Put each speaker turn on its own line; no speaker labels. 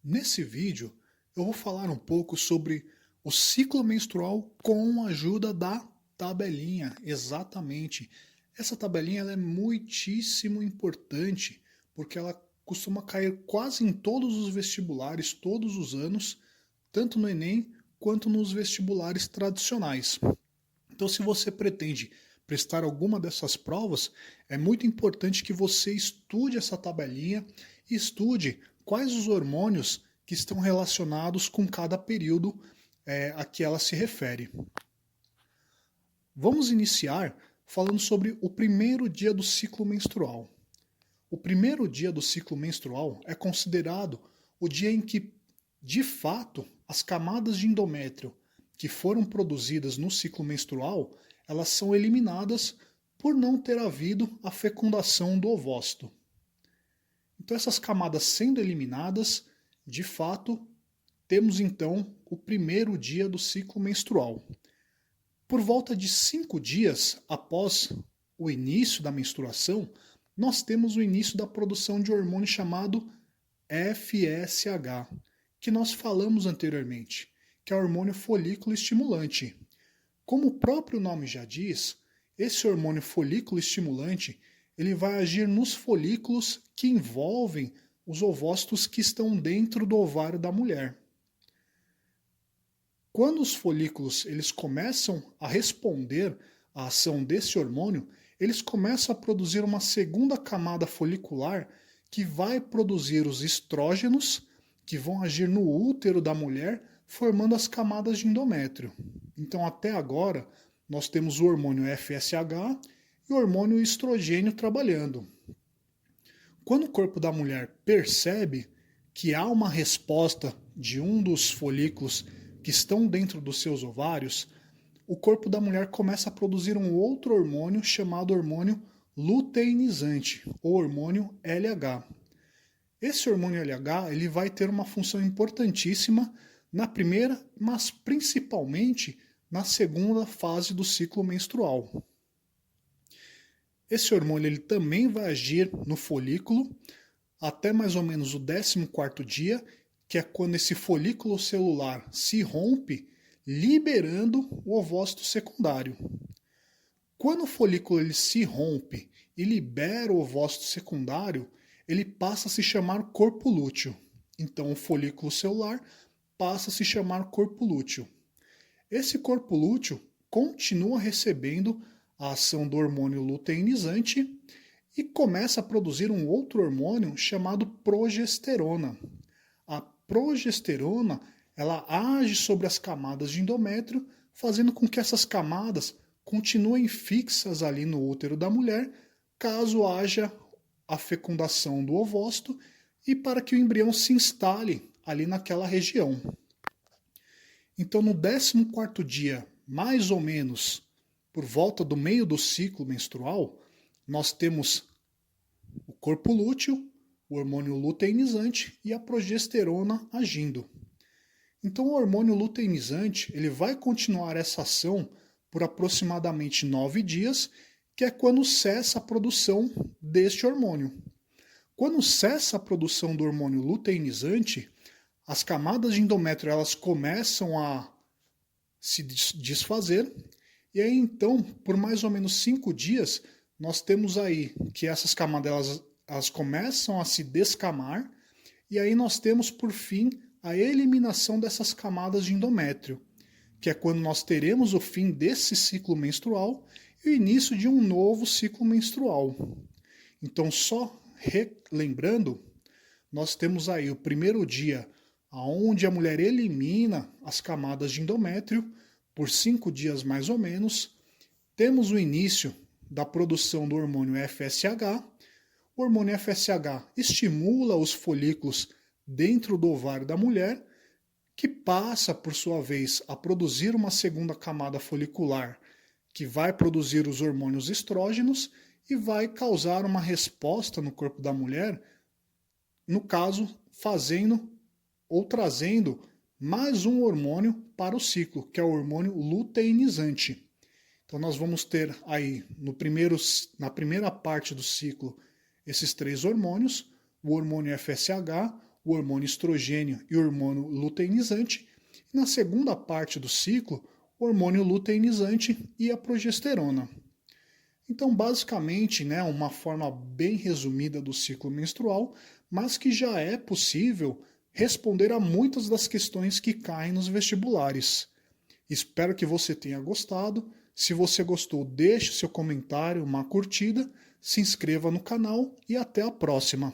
Nesse vídeo, eu vou falar um pouco sobre o ciclo menstrual com a ajuda da tabelinha. Exatamente. Essa tabelinha ela é muitíssimo importante porque ela costuma cair quase em todos os vestibulares, todos os anos, tanto no Enem quanto nos vestibulares tradicionais. Então, se você pretende prestar alguma dessas provas, é muito importante que você estude essa tabelinha e estude quais os hormônios que estão relacionados com cada período a que ela se refere. Vamos iniciar falando sobre o primeiro dia do ciclo menstrual. O primeiro dia do ciclo menstrual é considerado o dia em que, de fato, as camadas de endométrio que foram produzidas no ciclo menstrual, elas são eliminadas por não ter havido a fecundação do ovócito. Então, essas camadas sendo eliminadas, de fato, temos então o primeiro dia do ciclo menstrual. Por volta de 5 dias após o início da menstruação, nós temos o início da produção de um hormônio chamado FSH, que nós falamos anteriormente, que é o hormônio folículo estimulante. Como o próprio nome já diz, esse hormônio folículo estimulante ele vai agir nos folículos que envolvem os ovócitos que estão dentro do ovário da mulher. Quando os folículos eles começam a responder à ação desse hormônio, eles começam a produzir uma segunda camada folicular que vai produzir os estrógenos, que vão agir no útero da mulher, formando as camadas de endométrio. Então, até agora, nós temos o hormônio FSH e o hormônio estrogênio trabalhando. Quando o corpo da mulher percebe que há uma resposta de um dos folículos que estão dentro dos seus ovários, o corpo da mulher começa a produzir um outro hormônio chamado hormônio luteinizante, ou hormônio LH. Esse hormônio LH ele vai ter uma função importantíssima na primeira, mas principalmente na segunda fase do ciclo menstrual. Esse hormônio ele também vai agir no folículo até mais ou menos o 14º dia, que é quando esse folículo celular se rompe, liberando o ovócito secundário. Quando o folículo ele se rompe e libera o ovócito secundário, ele passa a se chamar corpo lúteo. Então o folículo celular passa a se chamar corpo lúteo. Esse corpo lúteo continua recebendo a ação do hormônio luteinizante e começa a produzir um outro hormônio chamado progesterona. A progesterona ela age sobre as camadas de endométrio, fazendo com que essas camadas continuem fixas ali no útero da mulher, caso haja a fecundação do ovócito e para que o embrião se instale ali naquela região. Então, no 14º dia, mais ou menos, por volta do meio do ciclo menstrual, nós temos o corpo lúteo, o hormônio luteinizante e a progesterona agindo. Então o hormônio luteinizante ele vai continuar essa ação por aproximadamente 9 dias, que é quando cessa a produção deste hormônio. Quando cessa a produção do hormônio luteinizante, as camadas de endométrio elas começam a se desfazer, e aí então, por mais ou menos 5 dias, nós temos aí que essas camadas elas começam a se descamar, e aí nós temos por fim a eliminação dessas camadas de endométrio, que é quando nós teremos o fim desse ciclo menstrual e o início de um novo ciclo menstrual. Então, só relembrando, nós temos aí o primeiro dia onde a mulher elimina as camadas de endométrio por 5 dias mais ou menos. Temos o início da produção do hormônio FSH. O hormônio FSH estimula os folículos dentro do ovário da mulher, que passa, por sua vez, a produzir uma segunda camada folicular, que vai produzir os hormônios estrógenos e vai causar uma resposta no corpo da mulher, no caso, fazendo ou trazendo mais um hormônio para o ciclo, que é o hormônio luteinizante. Então nós vamos ter aí na primeira parte do ciclo esses três hormônios, o hormônio FSH, o hormônio estrogênio e o hormônio luteinizante. E na segunda parte do ciclo, o hormônio luteinizante e a progesterona. Então, basicamente, né, uma forma bem resumida do ciclo menstrual, mas que já é possível responder a muitas das questões que caem nos vestibulares. Espero que você tenha gostado. Se você gostou, deixe seu comentário, uma curtida, se inscreva no canal e até a próxima.